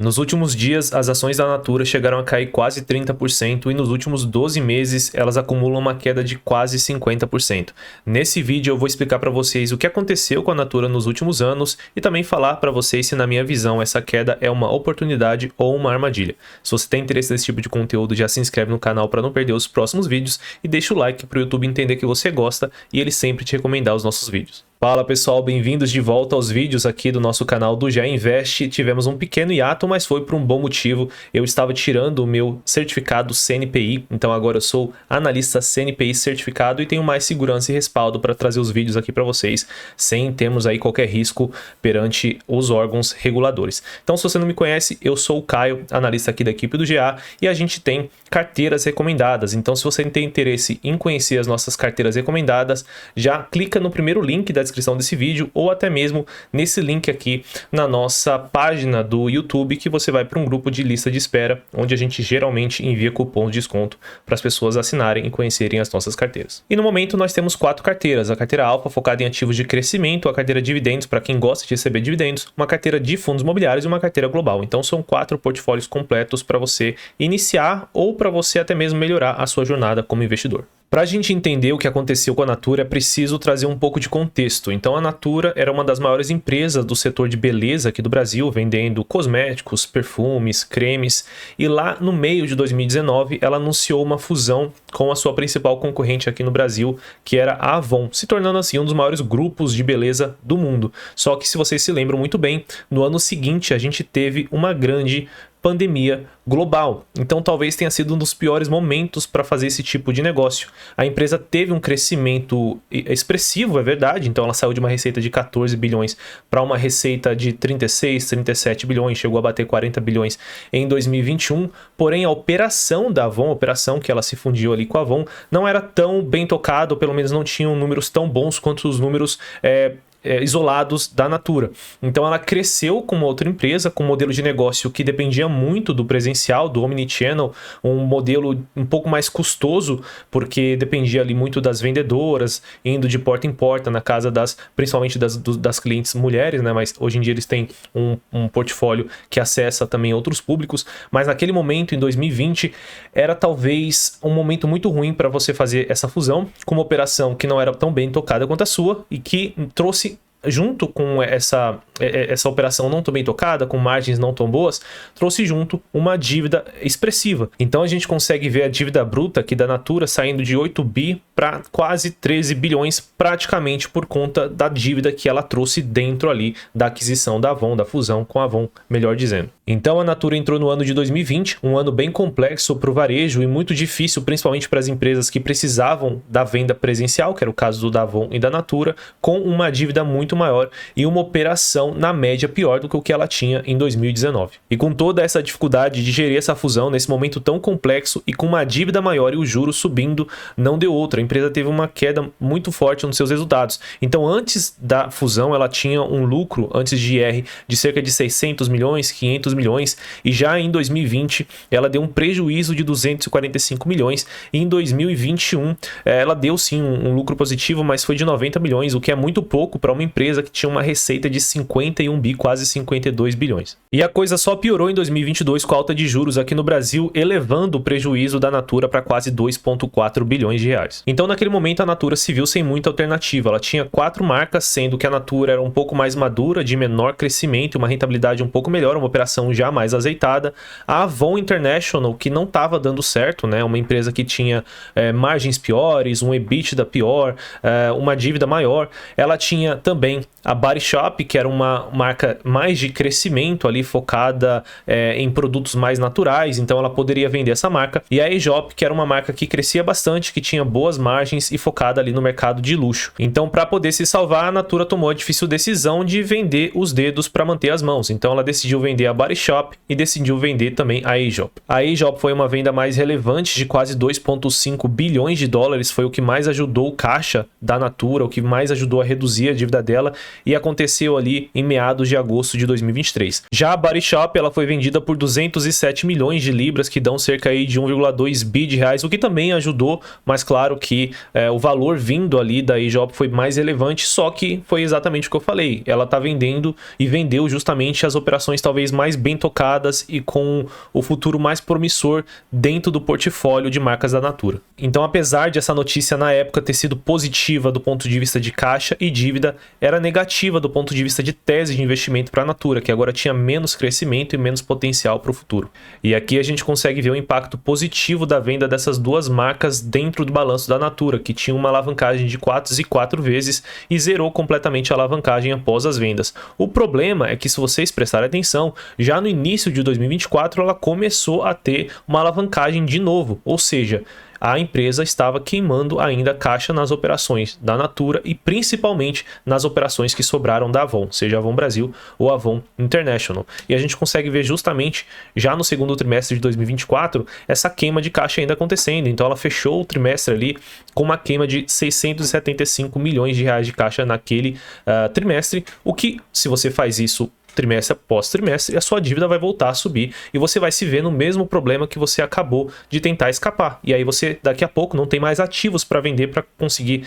Nos últimos dias, as ações da Natura chegaram a cair quase 30% e nos últimos 12 meses elas acumulam uma queda de quase 50%. Nesse vídeo eu vou explicar para vocês o que aconteceu com a Natura nos últimos anos e também falar para vocês se, na minha visão, essa queda é uma oportunidade ou uma armadilha. Se você tem interesse nesse tipo de conteúdo, já se inscreve no canal para não perder os próximos vídeos e deixa o like para o YouTube entender que você gosta e ele sempre te recomendar os nossos vídeos. Fala pessoal, bem-vindos de volta aos vídeos aqui do nosso canal do GE Invest. Tivemos um pequeno hiato, mas foi por um bom motivo. Eu estava tirando o meu certificado CNPI, então agora eu sou analista CNPI certificado e tenho mais segurança e respaldo para trazer os vídeos aqui para vocês, sem termos aí qualquer risco perante os órgãos reguladores. Então, se você não me conhece, eu sou o Caio, analista aqui da equipe do GA, e a gente tem carteiras recomendadas. Então, se você tem interesse em conhecer as nossas carteiras recomendadas, já clica no primeiro link da descrição desse vídeo ou até mesmo nesse link aqui na nossa página do YouTube, que você vai para um grupo de lista de espera, onde a gente geralmente envia cupom de desconto para as pessoas assinarem e conhecerem as nossas carteiras. E no momento nós temos 4 carteiras: a carteira Alfa, focada em ativos de crescimento, a carteira Dividendos, para quem gosta de receber dividendos, uma carteira de fundos imobiliários e uma carteira global. Então são 4 portfólios completos para você iniciar ou para você até mesmo melhorar a sua jornada como investidor. Para a gente entender o que aconteceu com a Natura, é preciso trazer um pouco de contexto. Então, a Natura era uma das maiores empresas do setor de beleza aqui do Brasil, vendendo cosméticos, perfumes, cremes. E lá no meio de 2019, ela anunciou uma fusão com a sua principal concorrente aqui no Brasil, que era a Avon, se tornando assim um dos maiores grupos de beleza do mundo. Só que, se vocês se lembram muito bem, no ano seguinte a gente teve uma grande pandemia global. Então talvez tenha sido um dos piores momentos para fazer esse tipo de negócio. A empresa teve um crescimento expressivo, é verdade, então ela saiu de uma receita de 14 bilhões para uma receita de 36, 37 bilhões, chegou a bater 40 bilhões em 2021, porém a operação da Avon, a operação que ela se fundiu ali com a Avon, não era tão bem tocada, ou pelo menos não tinham números tão bons quanto os números isolados da Natura. Então ela cresceu como outra empresa, com um modelo de negócio que dependia muito do presencial, do omnichannel, um modelo um pouco mais custoso, porque dependia ali muito das vendedoras, indo de porta em porta na casa principalmente das clientes mulheres, né? Mas hoje em dia eles têm um portfólio que acessa também outros públicos, mas naquele momento, em 2020, era talvez um momento muito ruim para você fazer essa fusão, com uma operação que não era tão bem tocada quanto a sua e que trouxe, junto com essa operação não tão bem tocada, com margens não tão boas, trouxe junto uma dívida expressiva. Então a gente consegue ver a dívida bruta aqui da Natura saindo de 8 bi para quase 13 bilhões, praticamente por conta da dívida que ela trouxe dentro ali da aquisição da Avon, da fusão com a Avon, melhor dizendo. Então a Natura entrou no ano de 2020, um ano bem complexo para o varejo e muito difícil, principalmente para as empresas que precisavam da venda presencial, que era o caso da Avon e da Natura, com uma dívida muito maior e uma operação na média pior do que o que ela tinha em 2019. E com toda essa dificuldade de gerir essa fusão nesse momento tão complexo e com uma dívida maior e os juros subindo, não deu outra. A empresa teve uma queda muito forte nos seus resultados. Então, antes da fusão, ela tinha um lucro, antes de IR, de cerca de 600 milhões, 500 milhões, e já em 2020 ela deu um prejuízo de 245 milhões, e em 2021 ela deu sim um lucro positivo, mas foi de 90 milhões, o que é muito pouco para uma empresa que tinha uma receita de 51 bi, quase 52 bilhões. E a coisa só piorou em 2022 com a alta de juros aqui no Brasil, elevando o prejuízo da Natura para quase 2,4 bilhões de reais. Então, naquele momento, a Natura se viu sem muita alternativa. Ela tinha 4 marcas, sendo que a Natura era um pouco mais madura, de menor crescimento, uma rentabilidade um pouco melhor, uma operação já mais azeitada. A Avon International, que não estava dando certo, né? Uma empresa que tinha margens piores, um EBITDA pior, uma dívida maior. Ela tinha também a Body Shop, que era uma marca mais de crescimento ali, focada em produtos mais naturais, então ela poderia vender essa marca. E a Aesop, que era uma marca que crescia bastante, que tinha boas margens e focada ali no mercado de luxo. Então, para poder se salvar, a Natura tomou a difícil decisão de vender os dedos para manter as mãos. Então ela decidiu vender a Body Shop e decidiu vender também a Aesop. A Aesop foi uma venda mais relevante, de quase 2,5 bilhões de dólares, foi o que mais ajudou o caixa da Natura, o que mais ajudou a reduzir a dívida dela, e aconteceu ali em meados de agosto de 2023. Já a Body Shop, ela foi vendida por 207 milhões de libras, que dão cerca aí de 1,2 bi de reais, o que também ajudou, mas claro que o valor vindo ali da eJob foi mais relevante, só que foi exatamente o que eu falei, ela tá vendendo e vendeu justamente as operações talvez mais bem tocadas e com o futuro mais promissor dentro do portfólio de marcas da Natura. Então, apesar de essa notícia na época ter sido positiva do ponto de vista de caixa e dívida, era negativa do ponto de vista de tese de investimento para a Natura, que agora tinha menos crescimento e menos potencial para o futuro. E aqui a gente consegue ver o impacto positivo da venda dessas duas marcas dentro do balanço da Natura, que tinha uma alavancagem de 4 vezes e zerou completamente a alavancagem após as vendas. O problema é que, se vocês prestarem atenção, já no início de 2024 ela começou a ter uma alavancagem de novo, ou seja, a empresa estava queimando ainda caixa nas operações da Natura e principalmente nas operações que sobraram da Avon, seja Avon Brasil ou Avon International. E a gente consegue ver justamente já no segundo trimestre de 2024 essa queima de caixa ainda acontecendo. Então ela fechou o trimestre ali com uma queima de 675 milhões de reais de caixa naquele trimestre, o que, se você faz isso trimestre após trimestre, a sua dívida vai voltar a subir e você vai se ver no mesmo problema que você acabou de tentar escapar. E aí você, daqui a pouco, não tem mais ativos para vender para conseguir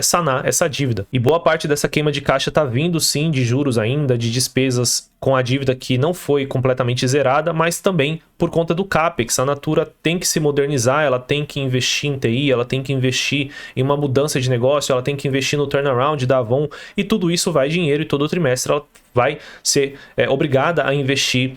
sanar essa dívida. E boa parte dessa queima de caixa está vindo sim de juros ainda, de despesas com a dívida que não foi completamente zerada, mas também por conta do CAPEX. A Natura tem que se modernizar, ela tem que investir em TI, ela tem que investir em uma mudança de negócio, ela tem que investir no turnaround da Avon, e tudo isso vai dinheiro, e todo trimestre ela vai ser obrigada a investir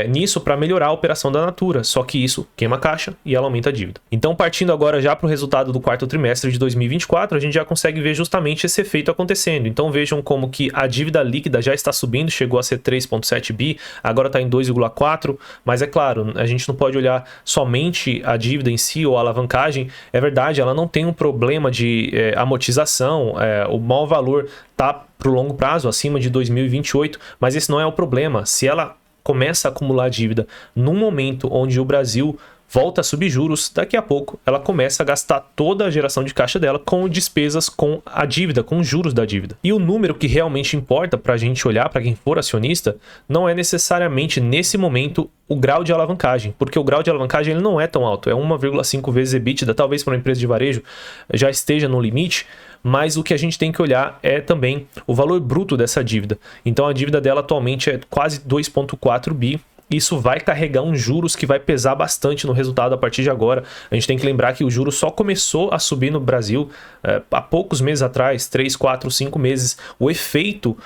nisso para melhorar a operação da Natura, só que isso queima a caixa e ela aumenta a dívida. Então, partindo agora já para o resultado do quarto trimestre de 2024, a gente já consegue ver justamente esse efeito acontecendo. Então vejam como que a dívida líquida já está subindo, chegou a ser 3,7 bi, agora está em 2,4, mas é claro, a gente não pode olhar somente a dívida em si ou a alavancagem. É verdade, ela não tem um problema de amortização, o maior valor está para o longo prazo, acima de 2028, mas esse não é o problema. Se ela começa a acumular dívida num momento onde o Brasil volta a subir juros, daqui a pouco ela começa a gastar toda a geração de caixa dela com despesas com a dívida, com os juros da dívida. E o número que realmente importa para a gente olhar, para quem for acionista, não é necessariamente nesse momento o grau de alavancagem, porque o grau de alavancagem ele não é tão alto, é 1,5 vezes EBITDA, talvez para uma empresa de varejo já esteja no limite, mas o que a gente tem que olhar é também o valor bruto dessa dívida. Então a dívida dela atualmente é quase 2,4 bi. Isso vai carregar uns juros que vai pesar bastante no resultado a partir de agora. A gente tem que lembrar que o juro só começou a subir no Brasil há poucos meses atrás, 3, 4, 5 meses. O efeito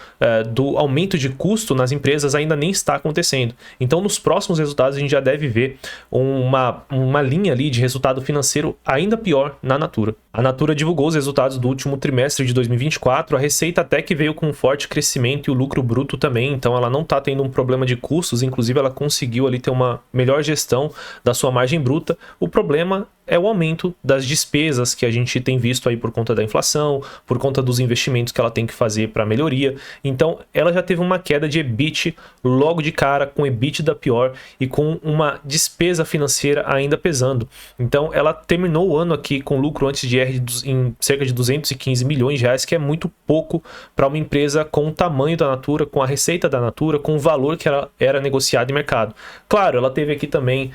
do aumento de custo nas empresas ainda nem está acontecendo. Então, nos próximos resultados, a gente já deve ver uma linha ali de resultado financeiro ainda pior na Natura. A Natura divulgou os resultados do último trimestre de 2024. A receita até que veio com um forte crescimento e o lucro bruto também. Então, ela não está tendo um problema de custos. Inclusive, ela conseguiu ali ter uma melhor gestão da sua margem bruta. O problema é o aumento das despesas que a gente tem visto aí por conta da inflação, por conta dos investimentos que ela tem que fazer para melhoria. Então, ela já teve uma queda de EBIT logo de cara, com EBITDA pior e com uma despesa financeira ainda pesando. Então, ela terminou o ano aqui com lucro antes de R em cerca de 215 milhões de reais, que é muito pouco para uma empresa com o tamanho da Natura, com a receita da Natura, com o valor que ela era negociada em mercado. Claro, ela teve aqui também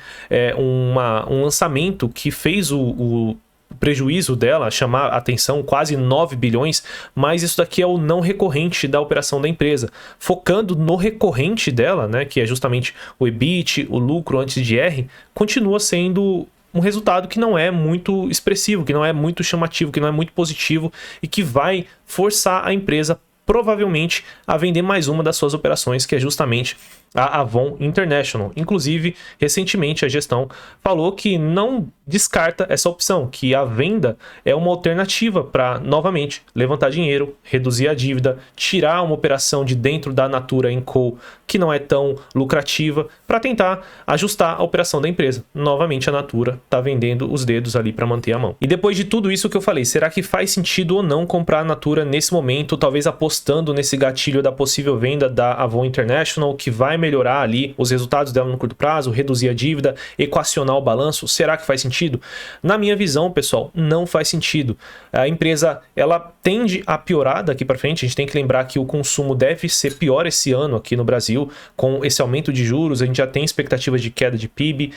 um lançamento que fez o prejuízo dela chamar a atenção, quase 9 bilhões, mas isso daqui é o não recorrente da operação da empresa. Focando no recorrente dela, né, que é justamente o EBIT, o lucro antes de R, continua sendo um resultado que não é muito expressivo, que não é muito chamativo, que não é muito positivo e que vai forçar a empresa provavelmente a vender mais uma das suas operações, que é justamente a Avon International. Inclusive, recentemente a gestão falou que não descarta essa opção, que a venda é uma alternativa para, novamente, levantar dinheiro, reduzir a dívida, tirar uma operação de dentro da Natura &Co, que não é tão lucrativa, para tentar ajustar a operação da empresa. Novamente, a Natura está vendendo os dedos ali para manter a mão. E depois de tudo isso que eu falei, será que faz sentido ou não comprar a Natura nesse momento, talvez apostando nesse gatilho da possível venda da Avon International, que vai vai melhorar ali os resultados dela no curto prazo, reduzir a dívida, equacionar o balanço? Será que faz sentido? Na minha visão, pessoal, não faz sentido. A empresa, ela tende a piorar daqui para frente. A gente tem que lembrar que o consumo deve ser pior esse ano aqui no Brasil, com esse aumento de juros. A gente já tem expectativas de queda de PIB.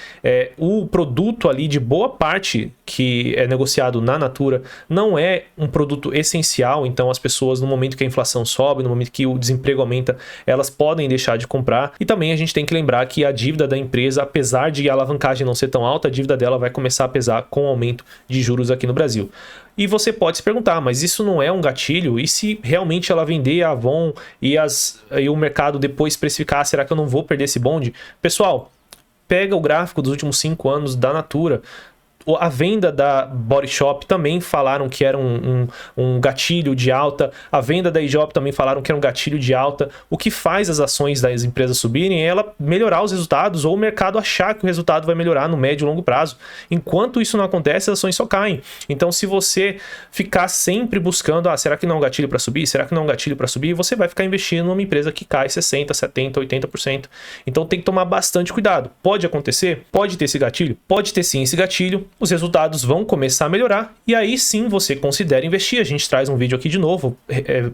O produto ali de boa parte que é negociado na Natura não é um produto essencial, então as pessoas, no momento que a inflação sobe, no momento que o desemprego aumenta, elas podem deixar de comprar. E também a gente tem que lembrar que a dívida da empresa, apesar de a alavancagem não ser tão alta, a dívida dela vai começar a pesar com o aumento de juros aqui no Brasil. E você pode se perguntar, mas isso não é um gatilho? E se realmente ela vender a Avon e o mercado depois precificar, será que eu não vou perder esse bonde? Pessoal, pega o gráfico dos últimos 5 anos da Natura. A venda da Body Shop também falaram que era um gatilho de alta. A venda da Aesop também falaram que era um gatilho de alta. O que faz as ações das empresas subirem é ela melhorar os resultados ou o mercado achar que o resultado vai melhorar no médio e longo prazo. Enquanto isso não acontece, as ações só caem. Então, se você ficar sempre buscando, será que não é um gatilho para subir? Será que não é um gatilho para subir? Você vai ficar investindo numa empresa que cai 60%, 70%, 80%. Então, tem que tomar bastante cuidado. Pode acontecer? Pode ter esse gatilho? Pode ter sim esse gatilho. Os resultados vão começar a melhorar e aí sim você considera investir. A gente traz um vídeo aqui de novo,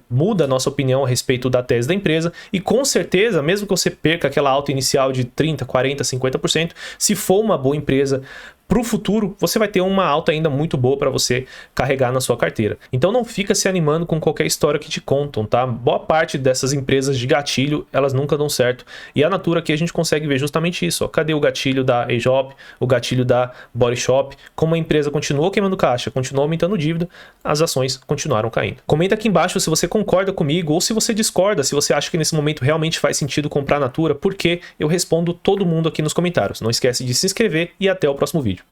muda a nossa opinião a respeito da tese da empresa e com certeza, mesmo que você perca aquela alta inicial de 30%, 40%, 50%, se for uma boa empresa, para o futuro, você vai ter uma alta ainda muito boa para você carregar na sua carteira. Então não fica se animando com qualquer história que te contam, tá? Boa parte dessas empresas de gatilho, elas nunca dão certo. E a Natura aqui a gente consegue ver justamente isso. Ó. Cadê o gatilho da Aesop, o gatilho da Body Shop? Como a empresa continuou queimando caixa, continuou aumentando dívida, as ações continuaram caindo. Comenta aqui embaixo se você concorda comigo ou se você discorda, se você acha que nesse momento realmente faz sentido comprar a Natura, porque eu respondo todo mundo aqui nos comentários. Não esquece de se inscrever e até o próximo vídeo.